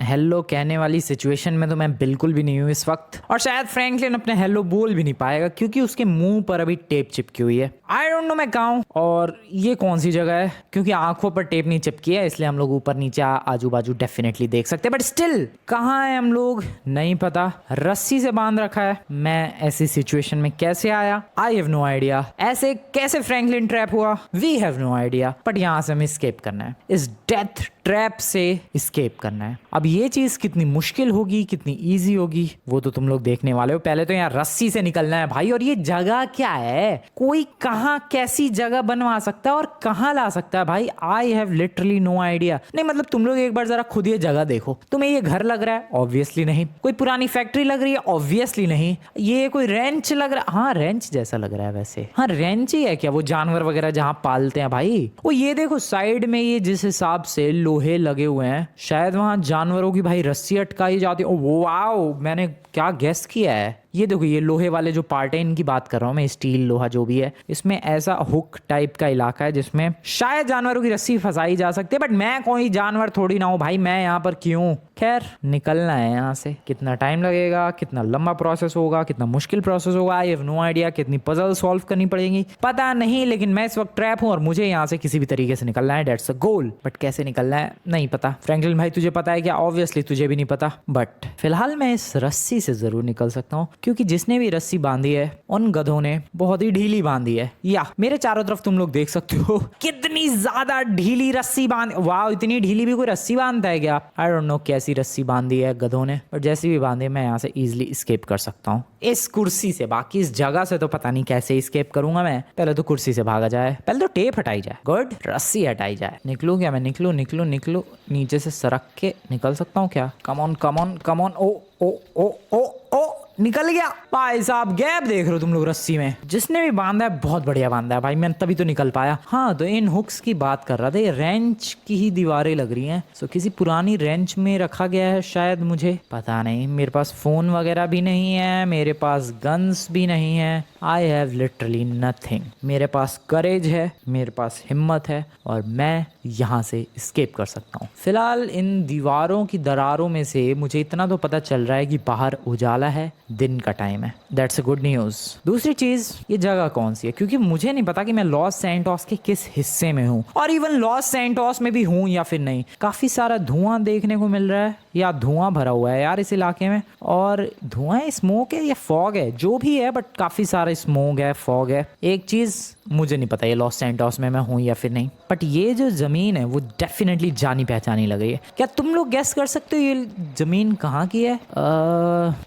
Hello कहने वाली situation में तो मैं बिल्कुल भी नहीं हूँ इस वक्त, और शायद फ्रैंकलिन अपने हेलो बोल भी नहीं पाएगा क्योंकि उसके मुंह पर अभी टेप चिपकी हुई है। आई डोंट नो मैं कहाँ हूँ और ये कौन सी जगह है, क्योंकि आंखों पर टेप नहीं चिपकी है इसलिए हम लोग ऊपर नीचे आजू बाजू डेफिनेटली देख सकते हैं, बट स्टिल कहाँ है हम लोग नहीं पता। रस्सी से बांध रखा है। मैं ऐसी सिचुएशन में कैसे आया? I have no idea. ऐसे कैसे फ्रैंकलिन ट्रैप हुआ? We have no idea. But यहाँ से हमें एस्केप करना है, इस डेथ ट्रैप से एस्केप करना है। अब ये चीज कितनी मुश्किल होगी, कितनी इजी होगी, वो तो तुम लोग देखने वाले हो। पहले तो यहाँ रस्सी से निकलना है भाई। और ये जगह क्या है? कोई कहाँ कैसी जगह बनवा सकता है और कहाँ ला सकता है भाई? I have literally no idea. नहीं मतलब तुम लोग एक बार जरा खुद ये जगह देखो। तुम्हें ये घर लग रहा है? ऑब्वियसली नहीं। कोई पुरानी फैक्ट्री लग रही है? ऑब्वियसली नहीं। ये कोई रेंच लग रहा है? हाँ रेंच जैसा लग रहा है वैसे। हाँ रेंच ही है क्या? वो जानवर वगैरह जहाँ पालते हैं भाई। वो ये देखो साइड में ये जिस हिसाब से लोहे लगे हुए हैं, शायद वहां जानवरों की भाई रस्सी अटकाई जाती है। ओ वाओ, मैंने क्या गेस किया है। ये देखो ये लोहे वाले जो पार्ट है इनकी बात कर रहा हूँ मैं, स्टील लोहा जो भी है, इसमें ऐसा हुक टाइप का इलाका है जिसमें शायद जानवरों की रस्सी फंसाई जा सकती है। बट मैं कोई जानवर थोड़ी ना हूँ भाई, मैं यहाँ पर क्यों? खैर निकलना है यहाँ से। कितना टाइम लगेगा, कितना लंबा प्रोसेस होगा, कितना मुश्किल प्रोसेस होगा, आई हैव नो आइडिया। कितनी पजल सॉल्व करनी पड़ेगी पता नहीं, लेकिन मैं इस वक्त ट्रैप हूँ और मुझे यहाँ से किसी भी तरीके से निकलना है। That's a goal. बट कैसे निकलना है नहीं पता। फ्रैंकलिन भाई तुझे पता है क्या? ऑब्वियसली तुझे भी नहीं पता। बट फिलहाल मैं इस रस्सी से जरूर निकल सकता हूँ क्योंकि जिसने भी रस्सी बांधी है उन गधों ने बहुत ही ढीली बांधी है। या मेरे चारों तरफ तुम लोग देख सकते हो कितनी ज्यादा ढीली रस्सी बांध। वाह, इतनी ढीली भी कोई रस्सी बांधता है क्या? आई डोंट नो कैसी रस्सी बांधी है गधों ने, बट जैसी भी बांधी मैं यहाँ से इजिली एस्केप कर सकता हूँ इस कुर्सी से। बाकी इस जगह से तो पता नहीं कैसे एस्केप करूंगा मैं। पहले तो कुर्सी से भागा जाए, पहले तो टेप हटाई जाए। गुड, रस्सी हटाई जाए। निकलूं क्या मैं? निकलूं निकलूं निकलूं। नीचे से सरक के निकल सकता हूँ क्या? Come on come on come on. Oh oh oh oh oh निकल गया भाई साहब। गैप देख रहे हो तुम लोग रस्सी में? जिसने भी बांधा है बहुत बढ़िया बांधा है भाई, मैं तभी तो निकल पाया। हाँ तो इन हुक्स की बात कर रहा था, ये रेंच की ही दीवारें लग रही हैं। सो किसी पुरानी रेंच में रखा गया है शायद, मुझे पता नहीं। मेरे पास फोन वगैरह भी नहीं है, मेरे पास गन्स भी नहीं है। आई हैव लिटरली नथिंग। मेरे पास करेज है, मेरे पास हिम्मत है और मैं यहाँ से एस्केप कर सकता हूँ। फिलहाल इन दीवारों की दरारों में से मुझे इतना तो पता चल रहा है कि बाहर उजाला है, दिन का टाइम है। That's a good news. दूसरी चीज, ये जगह कौन सी है? क्योंकि मुझे नहीं पता कि मैं लॉस सैंटोस के किस हिस्से में हूँ, और इवन लॉस सैंटोस में भी हूँ या फिर नहीं। काफी सारा धुआं देखने को मिल रहा है, या धुआं भरा हुआ है यार इस इलाके में। और धुआं स्मोक है या फॉग है, जो भी है, बट काफी सारा स्मोक है, फॉग है। एक चीज मुझे नहीं पता ये लॉस सैंटोस में मैं हूँ या फिर नहीं, बट ये जो जमीन है वो डेफिनेटली जानी पहचानी लग रही है। क्या तुम लोग गेस कर सकते हो ये जमीन कहाँ की है?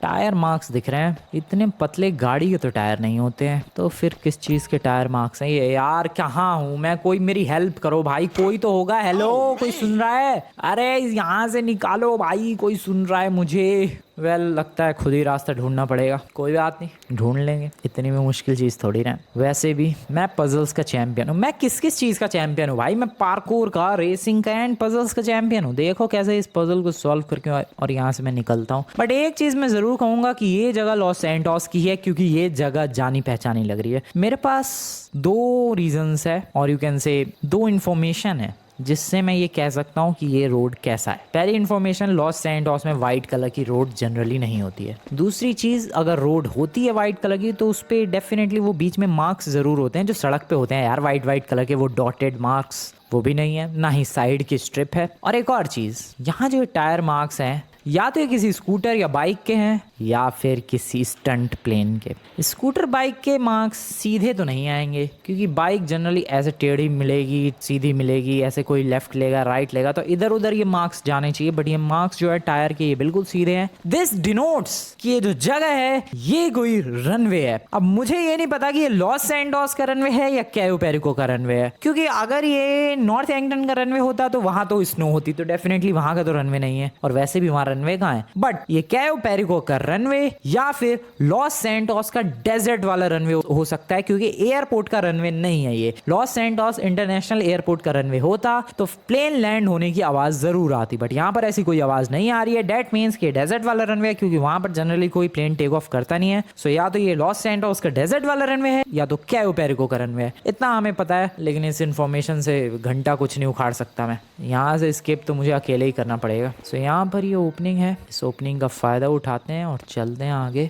टायर मार्क्स दिख रहे हैं। इतने पतले गाड़ी के तो टायर नहीं होते हैं, तो फिर किस चीज के टायर मार्क्स हैं ये? यार कहाँ हूँ मैं? कोई मेरी हेल्प करो भाई, कोई तो होगा। हेलो, कोई सुन रहा है? अरे यहाँ से निकालो भाई, कोई सुन रहा है मुझे? वेल लगता है खुद ही रास्ता ढूंढना पड़ेगा। कोई बात नहीं, ढूंढ लेंगे, इतनी में मुश्किल चीज़ थोड़ी ना। वैसे भी मैं पजल्स का चैंपियन हूँ। मैं किस किस चीज़ का चैंपियन हूँ भाई? मैं पार्कोर का, रेसिंग का एंड पजल्स का चैंपियन हूँ। देखो कैसे इस पजल को सॉल्व करके और यहाँ से मैं निकलता हूँ। बट एक चीज़ मैं ज़रूर कहूँगा कि ये जगह लॉस सैंटोस की है, क्योंकि ये जगह जानी पहचानी लग रही है। मेरे पास दो रीजंस है, और यू कैन से दो इन्फॉर्मेशन है जिससे मैं ये कह सकता हूँ कि ये रोड कैसा है। पहली इन्फॉर्मेशन, लॉस सैंटोस में वाइट कलर की रोड जनरली नहीं होती है। दूसरी चीज, अगर रोड होती है वाइट कलर की तो उस पे डेफिनेटली वो बीच में मार्क्स जरूर होते हैं जो सड़क पे होते हैं यार, वाइट वाइट कलर के, वो डॉटेड मार्क्स, वो भी नहीं है। ना ही साइड की स्ट्रिप है। और एक और चीज, यहाँ जो टायर मार्क्स हैं या तो ये किसी स्कूटर या बाइक के हैं या फिर किसी स्टंट प्लेन के। स्कूटर बाइक के मार्क्स सीधे तो नहीं आएंगे, क्योंकि बाइक जनरली ऐसे टेढ़ी मिलेगी, सीधी मिलेगी, ऐसे कोई लेफ्ट लेगा, राइट लेगा, तो इधर उधर ये मार्क्स जाने चाहिए। बट ये मार्क्स जो है टायर के, ये बिल्कुल सीधे हैं। दिस डिनोट्स कि ये जो जगह है ये कोई रनवे है। अब मुझे ये नहीं पता कि ये लॉस सैंटोस का रनवे है या कैयो पेरिको का रनवे है, क्योंकि अगर ये नॉर्थ एंगटन का रनवे होता तो वहां तो स्नो होती, तो डेफिनेटली वहां का तो रनवे नहीं है। और वैसे भी वहां रनवे कहाँ है, बट ये कैयो पेरिको का रनवे या फिर लॉस सैंटोस का डेजर्ट वाला रनवे हो सकता है, क्योंकि एयरपोर्ट का रनवे नहीं है ये। लॉस सैंटोस इंटरनेशनल एयरपोर्ट का रनवे होता तो प्लेन लैंड होने की आवाज जरूर आती, बट यहाँ पर ऐसी कोई आवाज नहीं आ रही है। डेट मीन्स कि डेजर्ट वाला रनवे है, क्योंकि वहां पर जनरली कोई प्लेन टेक ऑफ करता नहीं है। सो या तो ये लॉस सैंटोस का डेजर्ट वाला रनवे है या तो कैयो पेरिको का रनवे है। इतना हमें पता है, लेकिन इस इन्फॉर्मेशन से घंटा कुछ नहीं उखाड़ सकता मैं। यहाँ से स्किप तो मुझे अकेले ही करना पड़ेगा। सो यहाँ पर ये ओपनिंग है, इस ओपनिंग का फायदा उठाते हैं और चलते हैं आगे।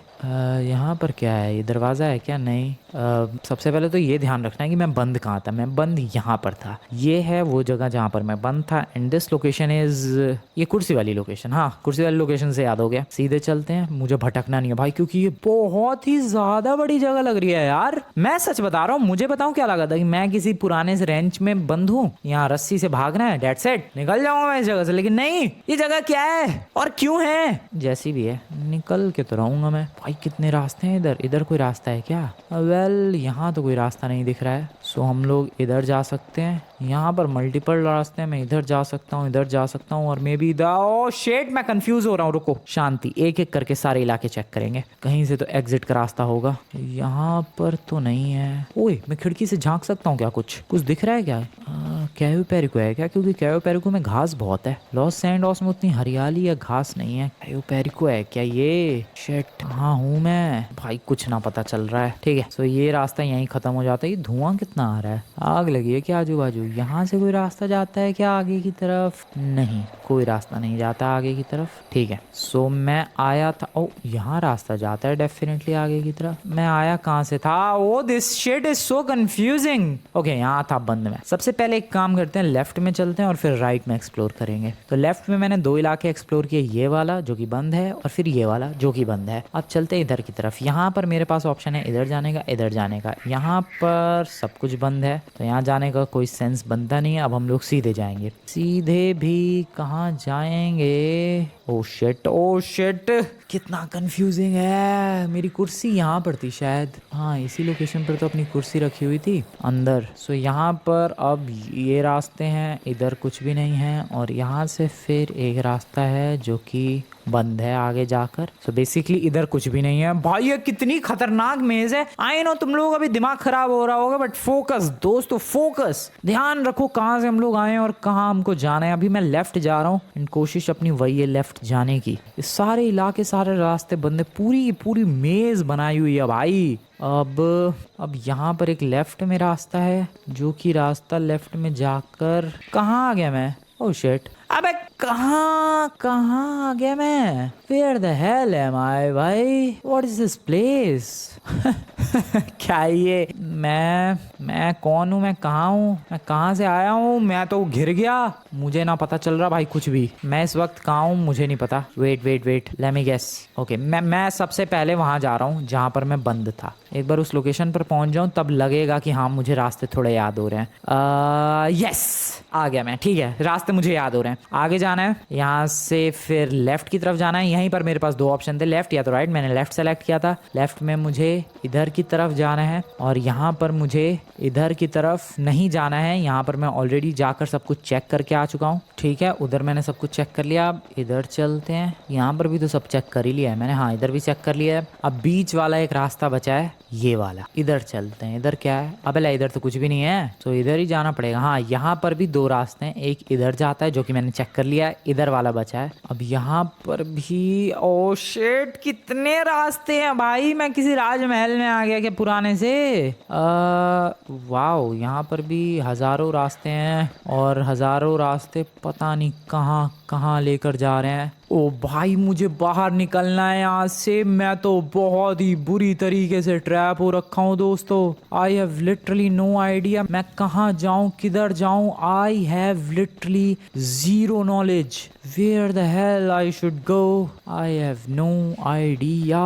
यहाँ पर क्या है, ये दरवाजा है क्या? नहीं। सबसे पहले तो ये ध्यान रखना है कि मैं बंद कहाँ था। मैं बंद यहाँ पर था। ये है वो जगह जहाँ पर मैं बंद था। एंड दिस लोकेशन इज, ये कुर्सी वाली लोकेशन। हाँ, कुर्सी वाली लोकेशन से याद हो गया। सीधे चलते हैं, मुझे भटकना नहीं है भाई, क्योंकि ये बहुत ही ज्यादा बड़ी जगह लग रही है यार। मैं सच बता रहा हूँ, मुझे बताऊँ क्या लगा था कि मैं किसी पुराने से रेंच में बंद हूँ, यहाँ रस्सी से भागना है, डेट्स इट, निकल जाऊंगा मैं इस जगह से। लेकिन नहीं, ये जगह क्या है और क्यों है? जैसी भी है, निकल के तो रहूंगा मैं। भाई कितने रास्ते हैं इधर? इधर कोई रास्ता है क्या? वेल, यहाँ तो कोई रास्ता नहीं दिख रहा है। सो हम लोग इधर जा सकते हैं। यहाँ पर मल्टीपल रास्ते हैं, मैं इधर जा सकता हूँ, इधर जा सकता हूँ, और मे बी ओह शिट, मैं कंफ्यूज हो रहा हूँ। रुको, शांति, एक एक करके सारे इलाके चेक करेंगे। कहीं से तो एग्जिट का रास्ता होगा। यहाँ पर तो नहीं है। ओए, मैं खिड़की से झांक सकता हूँ क्या? कुछ दिख रहा है क्या? कैयो पेरिको है क्या? क्योंकि कैयो पेरिको में घास बहुत है। लॉस सैंटोस में उतनी हरियाली या घास नहीं है। कैयो पेरिको है क्या ये? शिट, हाँ हूँ मैं भाई, कुछ ना पता चल रहा है। ठीक है, सो ये रास्ता यहीं खत्म हो जाता है। ये धुआं कितना आ रहा है? आग लगी है क्या आजू बाजू? यहाँ से कोई रास्ता जाता है क्या आगे की तरफ? नहीं, कोई रास्ता नहीं जाता आगे की तरफ। ठीक है, सो मैं आया था, ओ यहाँ रास्ता जाता है डेफिनेटली आगे की तरफ। मैं आया कहाँ से था? Oh this shit is so confusing. Okay, यहाँ था बंद में। सबसे पहले एक काम करते हैं, लेफ्ट में चलते हैं और फिर राइट में एक्सप्लोर करेंगे। तो लेफ्ट में मैंने 2 इलाके एक्सप्लोर किए, ये वाला जो कि बंद है और फिर ये वाला जो कि बंद है। अब चलते हैं इधर की तरफ। यहाँ पर मेरे पास ऑप्शन है इधर जाने का, इधर जाने का। यहाँ पर सब कुछ बंद है, तो यहाँ जाने का कोई सेंस बनता नहीं है। अब हम लोग सीधे जाएंगे। सीधे भी कहाँ जाएंगे? ओ शिट, कितना कंफ्यूजिंग है। मेरी कुर्सी यहाँ पर थी शायद। हाँ, इसी लोकेशन पर तो अपनी कुर्सी रखी हुई थी अंदर। सो यहाँ पर अब ये रास्ते हैं, इधर कुछ भी नहीं है, और यहाँ से फिर एक रास्ता है जो कि बंद है आगे जाकर। सो बेसिकली इधर कुछ भी नहीं है। भाई ये कितनी खतरनाक मेज है। आई नो तुम लोग अभी दिमाग खराब हो रहा होगा, बट फोकस दोस्तों, फोकस, ध्यान रखो कहाँ से हम लोग आए हैं और कहाँ हमको जाना है। अभी मैं लेफ्ट जा रहा हूँ एंड कोशिश अपनी वही है लेफ्ट जाने की। ये सारे इलाके, सारे रास्ते बंद है, पूरी मेज बनाई हुई है भाई। अब यहाँ पर एक लेफ्ट में रास्ता है, जो कि रास्ता लेफ्ट में जाकर कहाँ आ गया मैं? ओह शिट, अबे कहाँ आ गया मैं? Where the hell am I भाई? What is this place? क्या ये? मैं कौन हूँ? मैं कहाँ हूँ? मैं कहाँ से आया हूँ? मैं तो घिर गया, मुझे ना पता चल रहा भाई कुछ भी। मैं इस वक्त कहाँ हूँ मुझे नहीं पता। Wait, let me guess. Okay, मैं सबसे पहले वहां जा रहा हूँ जहाँ पर मैं बंद था। एक बार उस लोकेशन पर पहुंच जाऊं तब लगेगा कि हाँ मुझे रास्ते थोड़े याद हो रहे हैं। यस, आ गया मैं। ठीक है, रास्ते मुझे याद हो रहे हैं। आगे जाना है, यहाँ से फिर लेफ्ट की तरफ जाना है। यहीं पर मेरे पास 2 ऑप्शन थे, लेफ्ट या तो राइट। मैंने लेफ्ट सेलेक्ट किया था। लेफ्ट में मुझे इधर की तरफ जाना है और यहाँ पर मुझे इधर की तरफ नहीं जाना है। यहाँ पर मैं ऑलरेडी जाकर सब कुछ चेक करके आ चुका हूँ। ठीक है, उधर मैंने सब कुछ चेक कर लिया। अब इधर चलते हैं। यहाँ पर भी तो सब चेक कर ही लिया है मैंने। हाँ, इधर भी चेक कर लिया है। अब बीच वाला एक रास्ता बचा है, ये वाला। इधर चलते हैं। इधर क्या है? अबे इधर तो कुछ भी नहीं है, तो इधर ही जाना पड़ेगा। हाँ, यहाँ पर भी 2 रास्ते हैं। एक इधर जाता है जो कि मैंने चेक कर लिया है, इधर वाला बचा है। अब यहाँ पर भी, ओ शिट, कितने रास्ते हैं भाई। मैं किसी राजमहल में आ गया क्या पुराने से? वाओ, यहाँ पर भी हजारों रास्ते हैं और हजारों रास्ते पता नहीं कहाँ लेकर जा रहे हैं। ओ भाई, मुझे बाहर निकलना है यहाँ से। मैं तो बहुत ही बुरी तरीके से ट्रैप हो रखा हूँ दोस्तों। I have literally no idea मैं कहाँ जाऊँ, किधर जाऊँ। I have literally 0 knowledge where the hell I should go. I have no idea.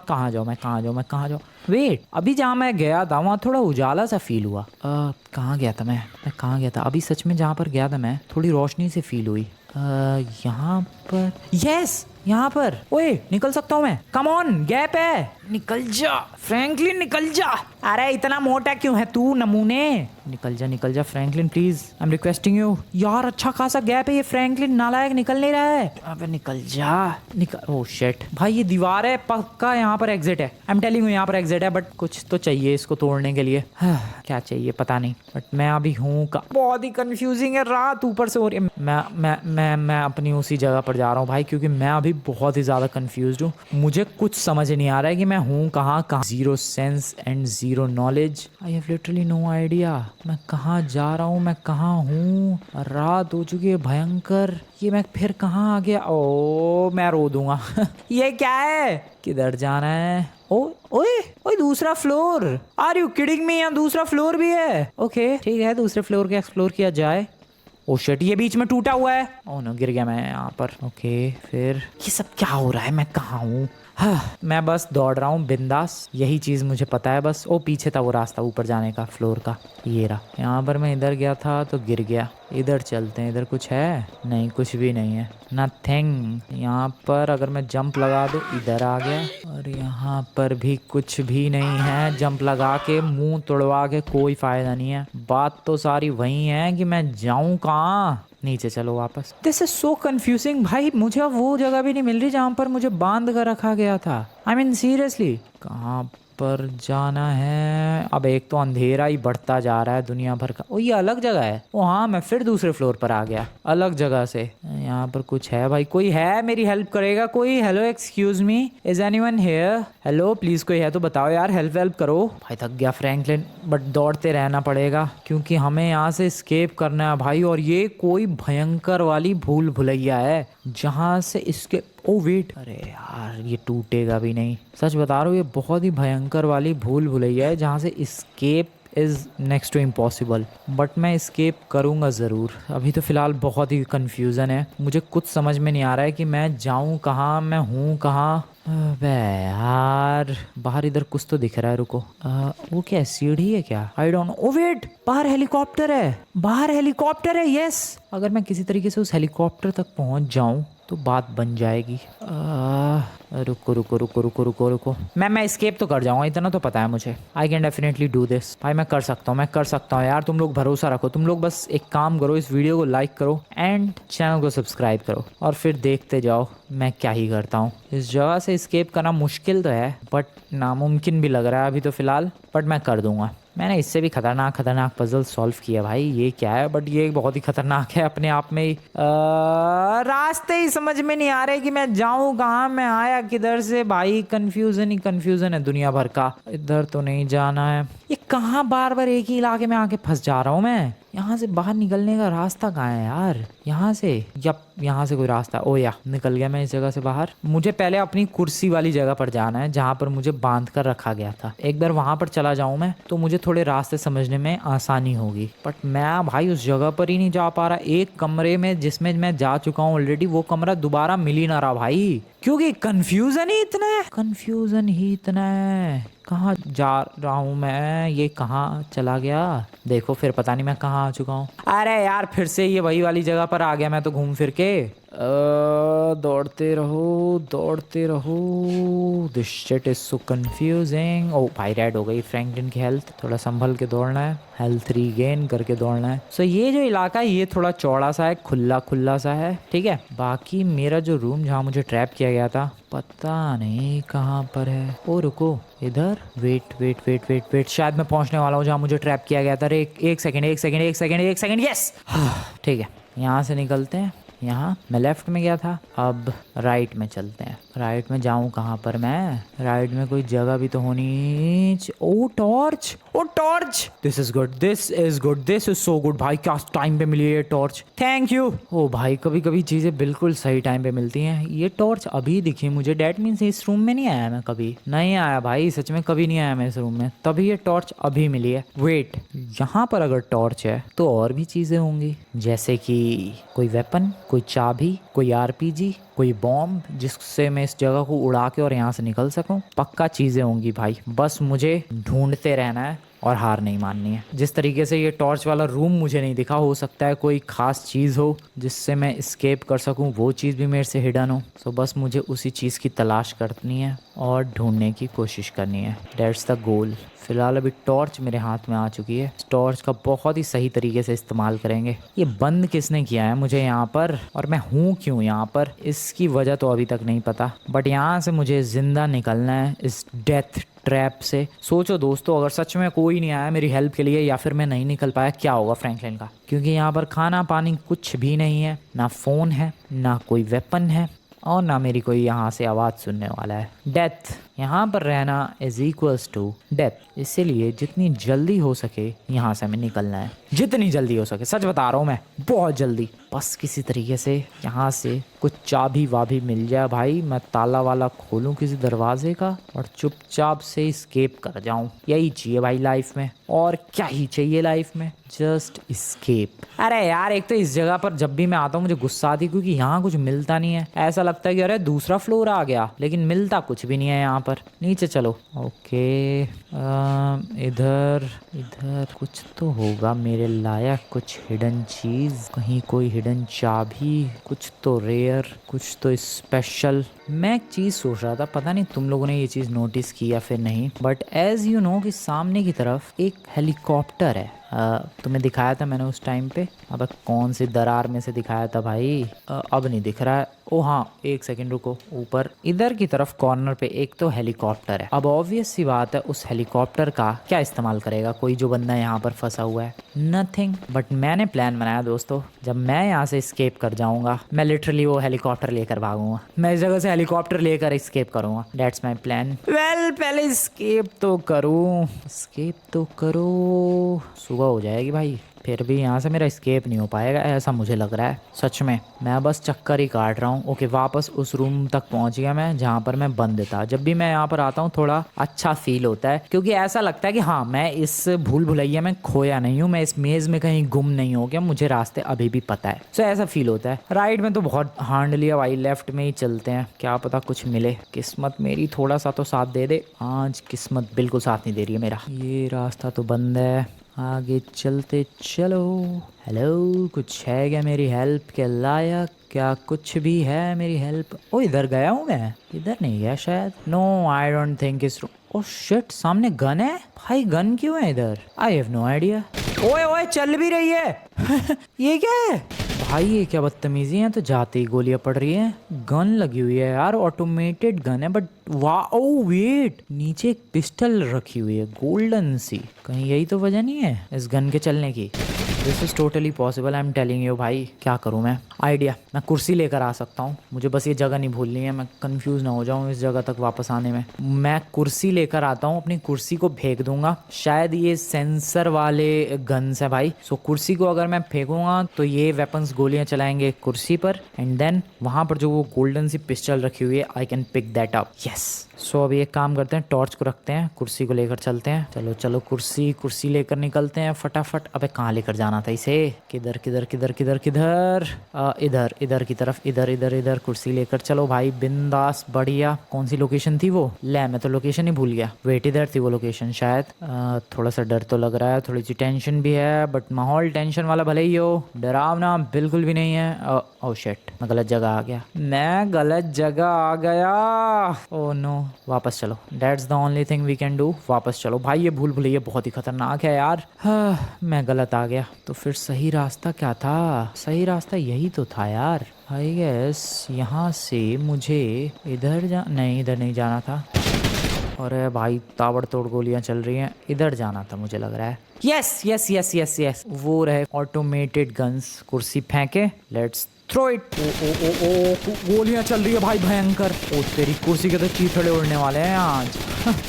कहाँ जाऊँ? वेट, अभी जहाँ मैं गया था वहाँ थोड़ा उजाला सा फील हुआ। कहाँ गया था मैं कहाँ गया था? अभी सच में जहाँ पर गया था मैं, थोड़ी रोशनी से फील हुई। यहाँ पर, यस, यहाँ पर। ओए, निकल सकता हूँ मैं? कम ऑन, गैप है। निकल जा फ्रैंकलिन, निकल जा। अरे इतना मोटा क्यों है तू नमूने? निकल जा Franklin please, I am requesting you. यार अच्छा खासा गैप है, ये फ्रैंकलिन नालायक निकल नहीं रहा है। अबे निकल जा, निकल। ओह शिट भाई, ये दीवार है पक्का, यहाँ पर एग्जिट है। आई एम टेलिंग यू यहाँ पर एग्जिट है, बट कुछ तो चाहिए इसको तोड़ने के लिए। क्या चाहिए पता नहीं, बट मैं अभी हूँ का। बहुत ही कंफ्यूजिंग है, रात ऊपर से हो रही है। मैं अपनी उसी जगह पर जा रहा हूँ भाई, क्योंकि मैं अभी बहुत ही ज्यादा कंफ्यूज हूँ। मुझे कुछ समझ नहीं आ रहा है कि मैं हूँ कहाँ। Zero sense and zero knowledge, I have literally no idea मैं कहाँ जा रहा हूँ, मैं कहाँ हूँ। रात हो चुकी है भयंकर, ये मैं फिर कहाँ आ गया? ओ मैं रो दूंगा। ये क्या है, किधर जाना है? ओए दूसरा floor, are you kidding me? यहाँ दूसरा फ्लोर भी है। ओके ठीक है, दूसरे फ्लोर के एक्सप्लोर किया जाए। ओ शिट, ये बीच में टूटा हुआ है। ओह नो, गिर गया मैं यहाँ पर। ओके फिर ये सब क्या हो रहा है, मैं कहाँ हूँ? मैं बस दौड़ रहा हूँ बिंदास, यही चीज़ मुझे पता है बस। ओ पीछे था वो रास्ता ऊपर जाने का फ्लोर का, ये रहा। यहाँ पर मैं इधर गया था तो गिर गया। इधर चलते हैं, इधर कुछ है? नहीं, कुछ भी नहीं है, नथिंग। यहाँ पर अगर मैं जंप लगा दूँ, इधर आ गया। और यहाँ पर भी कुछ भी नहीं है, जंप लगा के मुंह तोड़वा के कोई फायदा नहीं है। बात तो सारी वही है कि मैं जाऊँ कहाँ। नीचे चलो वापस। दिस इज सो कंफ्यूजिंग भाई, मुझे अब वो जगह भी नहीं मिल रही जहाँ पर मुझे बांध कर रखा गया था। आई मीन सीरियसली, कहाँ पर जाना है? अब एक तो अंधेरा ही बढ़ता जा रहा है दुनिया भर का। ओ ये अलग जगह है। ओ हाँ, मैं फिर दूसरे फ्लोर पर आ गया अलग जगह से। यहाँ पर कुछ है भाई, कोई है मेरी हेल्प करेगा कोई? Hello excuse me, is anyone here? Hello please, कोई है तो बताओ यार, हेल्प करो। भाई थक गया फ्रैंकलिन, बट दौड़ते रहना पड़ेगा क्योंकि हमें यहाँ से एस्केप करना है भाई। और ये कोई भयंकर वाली भूल भुलैया है जहाँ से इसके। ओ वेट, अरे यार ये टूटेगा भी नहीं, सच बता रहा हूँ। ये बहुत ही भयंकर वाली भूल भुलैया है जहाँ से escape is next to impossible. But मैं एस्केप करूँगा ज़रूर। अभी तो फ़िलहाल बहुत ही कन्फ्यूज़न है, मुझे कुछ समझ में नहीं आ रहा है कि मैं जाऊँ कहाँ, मैं हूँ कहाँ। अबे यार, बाहर इधर कुछ तो दिख रहा है, रुको। वो क्या है, सीढ़ी है क्या? I don't know. Oh wait, बाहर हेलीकॉप्टर है, बाहर हेलीकॉप्टर है। यस, अगर मैं किसी तरीके से उस हेलीकॉप्टर तक पहुंच जाऊं तो बात बन जाएगी। रुको रुको रुको रुको रुको रुको, मैं एस्केप तो कर जाऊंगा, इतना तो पता है मुझे। I can definitely do this भाई, मैं कर सकता हूँ, मैं कर सकता हूँ यार। तुम लोग भरोसा रखो, तुम लोग बस एक काम करो, इस वीडियो को लाइक करो एंड चैनल को सब्सक्राइब करो, और फिर देखते जाओ मैं क्या ही करता हूँ। इस जगह से एस्केप करना मुश्किल तो है, बट नामुमकिन भी लग रहा है अभी तो फ़िलहाल, बट मैं कर दूंगा। मैंने इससे भी खतरनाक पजल सॉल्व किया भाई। ये क्या है, बट ये बहुत ही खतरनाक है अपने आप में ही। रास्ते ही समझ में नहीं आ रहे कि मैं जाऊं कहाँ, मैं आया किधर से भाई। कंफ्यूजन ही कंफ्यूजन है दुनिया भर का। इधर तो नहीं जाना है, ये कहाँ बार बार एक ही इलाके में आके फंस जा रहा हूँ मैं। यहाँ से बाहर निकलने का रास्ता कहाँ है यार? यहाँ से, यप यहाँ से कोई रास्ता। ओ या, निकल गया मैं इस जगह से बाहर। मुझे पहले अपनी कुर्सी वाली जगह पर जाना है जहाँ पर मुझे बांध कर रखा गया था। एक बार वहां पर चला जाऊं मैं तो मुझे थोड़े रास्ते समझने में आसानी होगी। बट मैं भाई उस जगह पर ही नहीं जा पा रहा। एक कमरे में जिसमें मैं जा चुका हूँ ऑलरेडी, वो कमरा दोबारा मिल ही ना रहा भाई, क्योंकि कंफ्यूजन ही इतना है। कहाँ जा रहा हूँ मैं, ये कहाँ चला गया? देखो फिर पता नहीं मैं कहाँ आ चुका हूँ। अरे यार फिर से ये वही वाली जगह पर आ गया मैं तो घूम फिर के। दौड़ते रहो। This shit is so confusing. Oh भाई रेड हो गई फ्रैंकलिन की हेल्थ, थोड़ा संभल के दौड़ना है, हेल्थ रीगेन करके दौड़ना है। सो ये जो इलाका है ये थोड़ा चौड़ा सा है, खुला सा है, ठीक है। बाकी मेरा जो रूम जहाँ मुझे ट्रैप किया गया था पता नहीं कहाँ पर है। ओ रुको, इधर वेट, शायद मैं पहुंचने वाला हूँ जहाँ मुझे ट्रैप किया गया था। एक सेकंड, यस ठीक है। यहाँ से निकलते हैं। यहाँ मैं लेफ्ट में गया था, अब राइट में चलते हैं। राइट में जाऊँ कहाँ पर मैं? राइट में कोई जगह भी तो होनी। Oh torch, this is so good भाई। क्या टाइम पे मिली है ये टॉर्च, थैंक यू। ओ भाई कभी कभी चीजें बिल्कुल सही टाइम पे मिलती हैं। ये टॉर्च अभी दिखी मुझे, डैट मीन्स इस रूम में नहीं आया मैं कभी। नहीं आया भाई, सच में कभी नहीं आया मैं इस रूम में, तभी ये टॉर्च अभी मिली है। वेट, यहाँ पर अगर टॉर्च है तो और भी चीजें होंगी, जैसे कि कोई वेपन, कोई चाबी, कोई आरपीजी, कोई बॉम्ब, जिससे मैं इस जगह को उड़ा के और यहाँ से निकल सकूं। पक्का चीजें होंगी भाई, बस मुझे ढूंढते रहना है और हार नहीं माननी है। जिस तरीके से ये टॉर्च वाला रूम मुझे नहीं दिखा, हो सकता है कोई खास चीज़ हो जिससे मैं एस्केप कर सकूं, वो चीज़ भी मेरे से हिडन हो। सो बस मुझे उसी चीज़ की तलाश करनी है और ढूंढने की कोशिश करनी है। That's the goal. फिलहाल अभी टॉर्च मेरे हाथ में आ चुकी है। टॉर्च का बहुत ही सही तरीके से इस्तेमाल करेंगे। ये बंद किसने किया है मुझे यहाँ पर, और मैं हूँ क्यों यहाँ पर, इसकी वजह तो अभी तक नहीं पता। बट यहाँ से मुझे जिंदा निकलना है इस डेथ ट्रैप से। सोचो दोस्तों, अगर सच में कोई नहीं आया मेरी हेल्प के लिए या फिर मैं नहीं निकल पाया, क्या होगा फ्रैंकलिन का? क्योंकि यहाँ पर खाना पानी कुछ भी नहीं है, ना फ़ोन है, ना कोई वेपन है, और ना मेरी कोई यहाँ से आवाज़ सुनने वाला है। डेथ, यहाँ पर रहना इज इक्वल्स टू डेथ। इसीलिए जितनी जल्दी हो सके यहाँ से हमें निकलना है, जितनी जल्दी हो सके। सच बता रहा हूँ मैं, बहुत जल्दी। बस किसी तरीके से यहाँ से कुछ चाबी वाबी मिल जाए भाई, मैं ताला वाला खोलूँ किसी दरवाजे का और चुपचाप से एस्केप कर जाऊँ। यही चाहिए भाई लाइफ में, और क्या ही चाहिए लाइफ में, जस्ट एस्केप। अरे यार, एक तो इस जगह पर जब भी मैं आता हूँ मुझे गुस्सा आती है क्योंकि यहाँ कुछ मिलता नहीं है। ऐसा लगता है कि अरे दूसरा फ्लोर आ गया, लेकिन मिलता कुछ भी नहीं है यहाँ पर। नीचे चलो। ओके, इधर इधर कुछ तो होगा मेरे लायक, कुछ हिडन चीज, कहीं कोई हिडन चाबी, कुछ तो रेयर, कुछ तो स्पेशल। मैं एक चीज़ सोच रहा था, पता नहीं तुम लोगों ने ये चीज़ नोटिस की या फिर नहीं, बट एज यू नो कि सामने की तरफ एक हेलीकॉप्टर है। तुम्हें दिखाया था मैंने उस टाइम पे। अब कौन सी दरार में से दिखाया था भाई, अब नहीं दिख रहा है। ओ हाँ, एक सेकंड रुको। ऊपर इधर की तरफ कॉर्नर पे एक तो हेलीकॉप्टर है। अब ऑब्वियस सी बात है, उस हेलीकॉप्टर का क्या इस्तेमाल करेगा कोई जो बंदा यहाँ पर फंसा हुआ है? नथिंग। बट मैंने प्लान बनाया दोस्तों, जब मैं यहाँ से एस्केप कर जाऊंगा, मैं लिटरली वो हेलीकॉप्टर लेकर भागूंगा। मैं इस जगह से हेलीकॉप्टर लेकर एस्केप करूंगा। That's my plan. वेल, पहले एस्केप तो करूँ, एस्केप तो करो। सुबह हो जाएगी भाई, फिर भी यहाँ से मेरा एस्केप नहीं हो पाएगा ऐसा मुझे लग रहा है। सच में मैं बस चक्कर ही काट रहा हूँ। ओके, वापस उस रूम तक पहुँच गया मैं जहाँ पर मैं बंद था। जब भी मैं यहाँ पर आता हूँ थोड़ा अच्छा फील होता है, क्योंकि ऐसा लगता है कि हाँ, मैं इस भूल भुलैया में खोया नहीं हूँ, मैं इस मेज़ में कहीं गुम नहीं हो गया, मुझे रास्ते अभी भी पता है। सो ऐसा फील होता है। राइट में तो बहुत हांड लिया भाई, लेफ्ट में ही चलते हैं, क्या पता कुछ मिले। किस्मत मेरी थोड़ा सा तो साथ दे दे। आज किस्मत बिल्कुल साथ नहीं दे रही है मेरा। ये रास्ता तो बंद है, आगे चलते चलो। हेलो, कुछ है क्या मेरी हेल्प के लायक? क्या कुछ भी है मेरी हेल्प? ओ, इधर गया हूँ मैं, इधर नहीं गया शायद। नो, आई डोंट थिंक इस। ओ शिट, सामने गन है भाई। गन क्यों है इधर? I have no idea. ओए ओए, चल भी रही है। ये क्या है भाई? ये क्या बदतमीजी है, तो जाते ही गोलियां पड़ रही हैं। गन लगी हुई है यार, ऑटोमेटेड गन है, बट वाह, ओ वेट, नीचे एक पिस्टल रखी हुई है गोल्डन सी। कहीं यही तो वजह नहीं है इस गन के चलने की? This is totally possible, I am telling you भाई। क्या करूँ मैं? आइडिया, मैं कुर्सी लेकर आ सकता हूँ। मुझे बस ये जगह नहीं भूलनी है, मैं कंफ्यूज ना हो जाऊँ इस जगह तक वापस आने में। मैं कुर्सी लेकर आता हूँ, अपनी कुर्सी को फेंक दूंगा। शायद ये सेंसर वाले गन्स है भाई। सो कुर्सी को अगर मैं फेंकूंगा तो ये वेपन्स गोलियां चलाएंगे कुर्सी पर, एंड देन वहां पर जो वो गोल्डन सी पिस्टल रखी हुई है, I can pick that up. Yes. So अभी एक काम करते हैं, टॉर्च को रखते हैं, कुर्सी को लेकर चलते हैं। चलो चलो, कुर्सी लेकर निकलते हैं फटाफट। अबे कहाँ लेकर जाना था इसे? किधर किधर किधर किधर किधर? इधर इधर की तरफ, इधर इधर इधर। कुर्सी लेकर चलो भाई, बिंदास, बढ़िया। कौन सी लोकेशन थी वो? ले, मैं तो लोकेशन ही भूल गया। वेट, इधर थी वो लोकेशन शायद। थोड़ा सा डर तो लग रहा है, थोड़ी सी टेंशन भी है, बट माहौल टेंशन वाला भले ही हो, डरावना बिल्कुल भी नहीं है। ओह शिट, मैं गलत जगह आ गया, मैं गलत जगह आ गया। ओह नो, वापस चलो। That's the only thing we can do. वापस चलो भाई, ये भूल भुलैया बहुत ही खतरनाक है यार। मैं गलत आ गया, तो फिर सही रास्ता क्या था? सही रास्ता यही तो था यार। आई गेस यहाँ से मुझे इधर नहीं, इधर नहीं जाना था। अरे भाई, ताबड़तोड़ गोलियां चल रही हैं। इधर जाना था मुझे लग रहा है। Yes yes yes yes yes, वो रहे ऑटोमेटेड गन्स। कुर्सी फेंके, let's throw it. O oh oh ओ, गोलियां चल रही है भाई भयंकर। ओ तेरी, कुर्सी के तो चीथड़े उड़ने वाले हैं आज।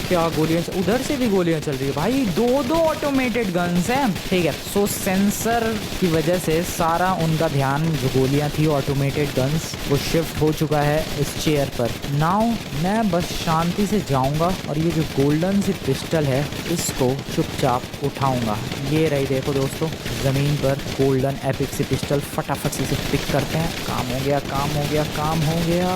क्या गोलियां उधर से भी गोलियां चल रही है भाई। दो ऑटोमेटेड गन्स हैं। ठीक है, सो सेंसर की वजह से सारा उनका ध्यान, जो गोलियां थी ऑटोमेटेड गन्स, वो शिफ्ट हो चुका है इस चेयर पर। नाउ मैं बस शांति से जाऊंगा और ये जो गोल्डन सी पिस्टल है, इसको चुपचाप उठाऊंगा। ये रही, देखो दोस्तों, जमीन पर गोल्डन एपिक सी पिस्टल। फटाफट से इसे पिक करते हैं। काम हो गया, काम हो गया, काम हो गया।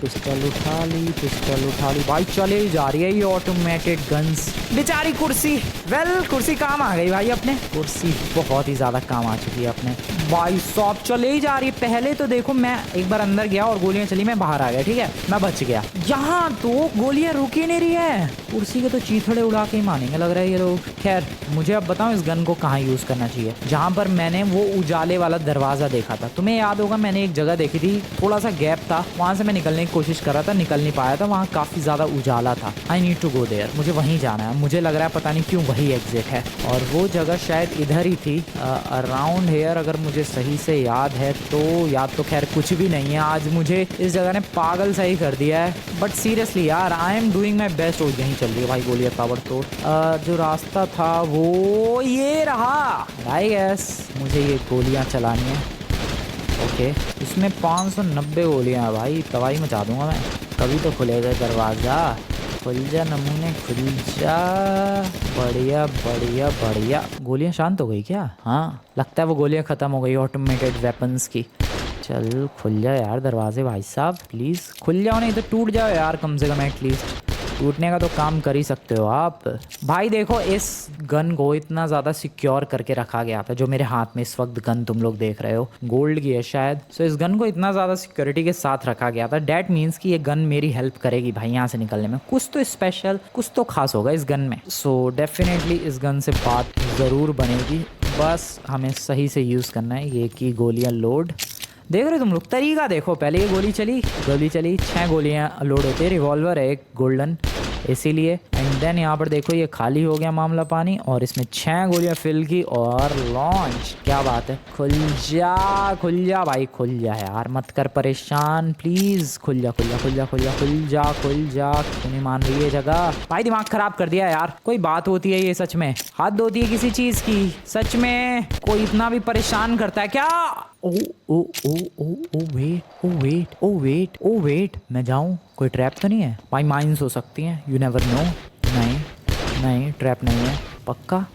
पिस्टल उठा ली, पिस्टल उठा ली भाई। चले जा रही है फुली ऑटोमेटेड गन्स। बेचारी कुर्सी, वेल कुर्सी काम आ गई भाई अपने, कुर्सी बहुत ही ज्यादा काम आ चुकी है अपने। भाई साहब चले ही जा रही है। पहले तो देखो मैं एक बार अंदर गया और गोलियां चली, मैं बाहर आ गया, ठीक है, मैं बच गया। यहाँ तो गोलियां रुक ही नहीं रही है, कुर्सी के तो चीथड़े उड़ा के ही मानेंगे लग रहा है ये लोग। खैर मुझे अब बताओ इस गन को कहाँ यूज करना चाहिए। जहाँ पर मैंने वो उजाले वाला दरवाजा देखा था, तुम्हें याद होगा मैंने एक जगह देखी थी, थोड़ा सा गैप था, वहां से मैं निकलने की कोशिश कर रहा था, निकल नहीं पाया था, वहाँ काफी ज्यादा उजाला था। I need to go there, मुझे वहीं जाना है। मुझे लग रहा है पता नहीं क्यों वही एग्जिट है, और वो जगह शायद इधर ही थी, अराउंड हेयर, अगर मुझे सही से याद है तो। याद तो खैर कुछ भी नहीं है, आज मुझे इस जगह ने पागल सही कर दिया है। बट सीरियसली यार I am doing my best. और यहीं चल रही है भाई गोलियां ताबड़तोड़। जो रास्ता था वो ये रहा। आई गेस मुझे ये गोलियां चलानी है। ओके इसमें 590 गोलियां हैं भाई, तबाही मचा दूंगा मैं। कभी तो खुलेगा दरवाज़ा, खुल जा नमूने खुल जा। बढ़िया बढ़िया बढ़िया। गोलियां शांत हो गई क्या? हाँ लगता है वो गोलियां ख़त्म हो गई ऑटोमेटेड वेपन्स की। चल खुल जाओ यार दरवाजे भाई साहब, प्लीज़ खुल जाओ, नहीं तो टूट जाओ यार कम से कम। एटलीस्ट टूटने का तो काम कर ही सकते हो आप भाई। देखो इस गन को इतना ज़्यादा सिक्योर करके रखा गया था, जो मेरे हाथ में इस वक्त गन तुम लोग देख रहे हो गोल्ड की है शायद। सो इस गन को इतना ज़्यादा सिक्योरिटी के साथ रखा गया था, डैट मीन्स कि ये गन मेरी हेल्प करेगी भाई यहाँ से निकलने में। कुछ तो स्पेशल, कुछ तो खास होगा इस गन में। सो डेफिनेटली इस गन से बात ज़रूर बनेगी, बस हमें सही से यूज़ करना है। ये की गोलियाँ लोड, देख रहे हो तुम लोग तरीका देखो। पहले ये गोली चली 6 गोलियां लोड होती है, रिवॉल्वर है एक गोल्डन इसीलिए। एंड देन यहाँ पर देखो ये खाली हो गया मामला पानी, और इसमें 6 गोलियां फिल की और लॉन्च। क्या बात है, खुल जा भाई, खुल जा यार, मत कर परेशान प्लीज, खुल जा खुल जा खुल जा खुल जा खुल जा खुल जा। क्यों नहीं मान रही है जगह भाई, दिमाग खराब कर दिया यार। कोई बात होती है ये सच में, हद होती है किसी चीज की सच में। कोई इतना भी परेशान करता है क्या? Oh oh oh oh oh wait oh wait oh wait oh wait, मैं जाऊं? कोई ट्रैप तो नहीं है भाई? माइंस हो सकती हैं, यू नेवर नो। नहीं ट्रैप नहीं है पक्का।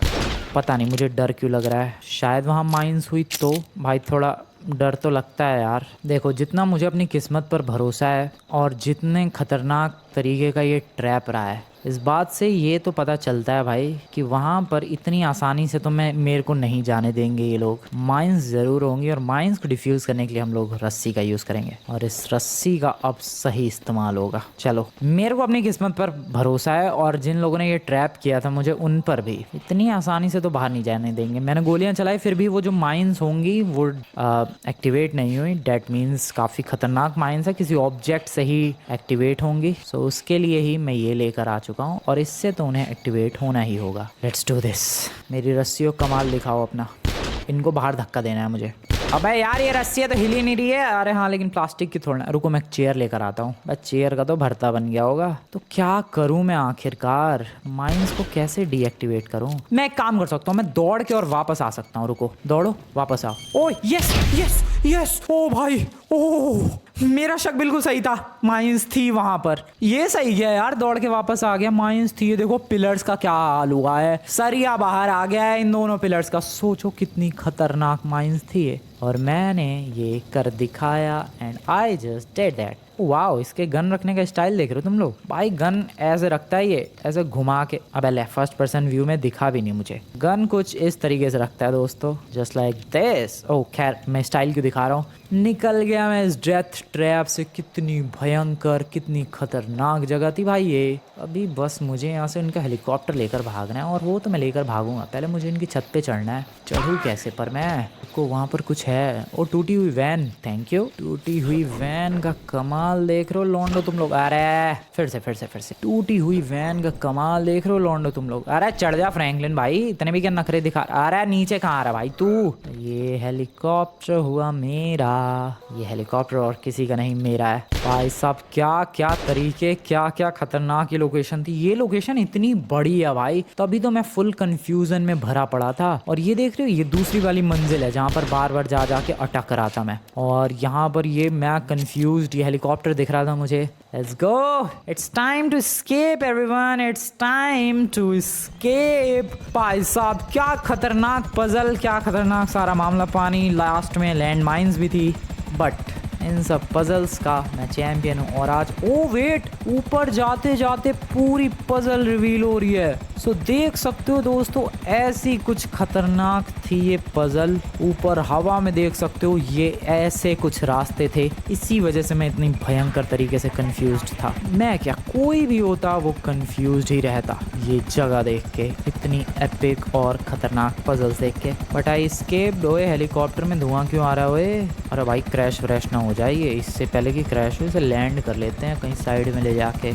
पता नहीं मुझे डर क्यों लग रहा है, शायद वहाँ माइंस हुई तो भाई थोड़ा डर तो लगता है यार। देखो जितना मुझे अपनी किस्मत पर भरोसा है और जितने खतरनाक तरीके का ये ट्रैप रहा है, इस बात से ये तो पता चलता है भाई कि वहाँ पर इतनी आसानी से तो मेरे को नहीं जाने देंगे ये लोग। माइंस ज़रूर होंगी, और माइंस को डिफ्यूज़ करने के लिए हम लोग रस्सी का यूज़ करेंगे, और इस रस्सी का अब सही इस्तेमाल होगा। चलो मेरे को अपनी किस्मत पर भरोसा है, और जिन लोगों ने ये ट्रैप किया था मुझे, उन पर भी इतनी आसानी से तो बाहर नहीं जाने देंगे। मैंने गोलियाँ चलाई फिर भी वो जो माइंस होंगी वो एक्टिवेट नहीं हुई, डैट मीन्स काफ़ी खतरनाक माइंस है, किसी ऑब्जेक्ट से ही एक्टिवेट होंगी। सो उसके लिए ही मैं ये लेकर आ चुका हूँ, और इससे तो उन्हें एक्टिवेट होना ही होगा। Let's do this. मेरी रस्सियों कमाल दिखाओ अपना, इनको बाहर धक्का देना है मुझे। अबे यार ये रस्सियाँ तो हिल ही नहीं रही है। अरे हाँ लेकिन प्लास्टिक की थोड़ा, रुको मैं चेयर लेकर आता हूँ। बस चेयर का तो भरता बन गया होगा, तो क्या करूँ मैं आखिरकार? माइंस को कैसे डीएक्टिवेट करूँ? मैं एक काम कर सकता हूँ, मैं दौड़ के और वापस आ सकता हूँ। रुको दौड़ो वापस आओ। ओ यस यस यस, ओ भाई ओ, मेरा शक बिल्कुल सही था, माइंस थी वहां पर। ये सही गया यार, दौड़ के वापस आ गया, माइंस थी। ये देखो पिलर्स का क्या हाल हुआ है, सरिया बाहर आ गया है इन दोनों पिलर्स का। सोचो कितनी खतरनाक माइंस थी ये, और मैंने ये कर दिखाया, and I just did that. Wow, इसके गन रखने का स्टाइल देख रहे हो तुम लोग भाई? गन ऐसे रखता है ये, ऐसे घुमा के। अब फर्स्ट पर्सन व्यू में दिखा भी नहीं मुझे। गन कुछ इस तरीके से रखता है दोस्तों, जस्ट लाइक दिस। ओह खैर मैं स्टाइल क्यों दिखा रहा हूँ। निकल गया मैं इस डेथ ट्रैप से। कितनी भयंकर, कितनी खतरनाक जगह थी भाई ये। अभी बस मुझे यहाँ से उनका हेलीकॉप्टर लेकर भागना है, और वो तो मैं लेकर भागूंगा, पहले मुझे इनकी छत पे चढ़ना है। चढ़ूँ कैसे पर मैं? को वहाँ पर कुछ है। ओ टूटी हुई वैन, थैंक यू। टूटी हुई वैन का कमाल देख रहे हो लौंडो तुम लोग? अरे फिर से टूटी हुई वैन का कमाल देख रहे हो लौंडो तुम लोग? अरे चढ़ जा फ्रैंकलिन भाई, इतने भी क्या नखरे दिखा। अरे नीचे कहाँ आ रहा भाई तू? ये हेलीकॉप्टर हुआ मेरा, ये हेलीकॉप्टर और किसी का नहीं, मेरा है भाई साहब। क्या क्या तरीके, क्या क्या खतरनाक ये लोकेशन थी। ये लोकेशन इतनी बड़ी है भाई, तभी तो मैं फुल कंफ्यूजन में भरा पड़ा था। और ये देख रहे हो, ये दूसरी वाली मंजिल है जहाँ पर बार बार जा के अटक रहा था मैं, और यहाँ पर ये मैं कंफ्यूज्ड, ये हेलीकॉप्टर दिख रहा था मुझे। Let's go! It's time to escape everyone! It's time to escape! भाई साहब क्या खतरनाक पजल, क्या खतरनाक सारा मामला पानी। लास्ट में लैंड माइन्स भी थी, बट इन सब पजल्स का मैं चैंपियन हूँ। और आज ओ वेट, ऊपर जाते जाते पूरी पजल रिवील हो रही है। सो देख सकते हो दोस्तों, ऐसी कुछ खतरनाक थी ये पजल। ऊपर हवा में देख सकते हो ये ऐसे कुछ रास्ते थे। इसी वजह से मैं इतनी भयंकर तरीके से कंफ्यूज्ड था। मैं क्या, कोई भी होता वो कंफ्यूज्ड ही रहता ये जगह देख के, इतनी एपिक और खतरनाक पजल्स देख के। But I escaped. ओए हेलीकॉप्टर में धुआं क्यों आ रहा है ओए? अरे भाई क्रैश व्रैश ना हो जाए ये, इससे पहले कि क्रैश हो इसे लैंड कर लेते हैं कहीं साइड में ले जाके।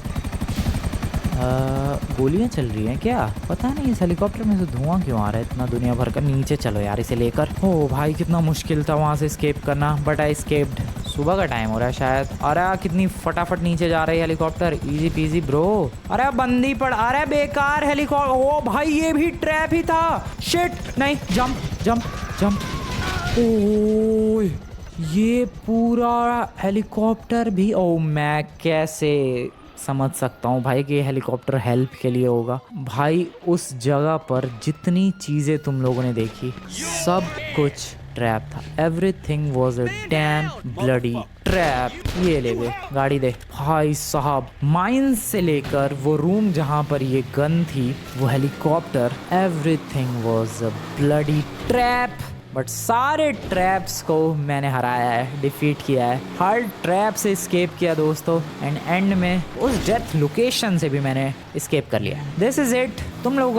गोलियां चल रही हैं क्या? पता नहीं इस हेलीकॉप्टर में से धुआं क्यों आ रहा है इतना दुनिया भर का। नीचे चलो यार इसे लेकर। ओ भाई कितना मुश्किल था वहां से एस्केप करना, बट आई एस्केप्ड। सुबह का टाइम हो रहा है शायद। अरे कितनी फटाफट नीचे जा रही है हेलीकॉप्टर, इजी पीजी ब्रो। अरे बंदी पड़, अरे बेकार हेलीकॉप्टर। ओ भाई ये भी ट्रैप ही था। शिट, नहीं, जंप जंप जंप। ओ ये पूरा हेलीकॉप्टर भी, ओ मैं कैसे समझ सकता हूँ भाई कि ये हेलीकॉप्टर हेल्प के लिए होगा। भाई उस जगह पर जितनी चीज़ें तुम लोगों ने देखी सब कुछ ट्रैप था। Everything was a dam bloody trap. ये ले बे गाड़ी दे भाई साहब। माइंस से लेकर वो रूम जहाँ पर ये गन थी, वो helicopter, everything was a bloody trap. But सारे ट्रैप्स को मैंने हराया है, डिफीट किया है, हर ट्रैप से एस्केप किया दोस्तों। एंड एंड में उस डेथ लोकेशन से भी मैंने एस्केप कर लिया। This is it. तुम लोग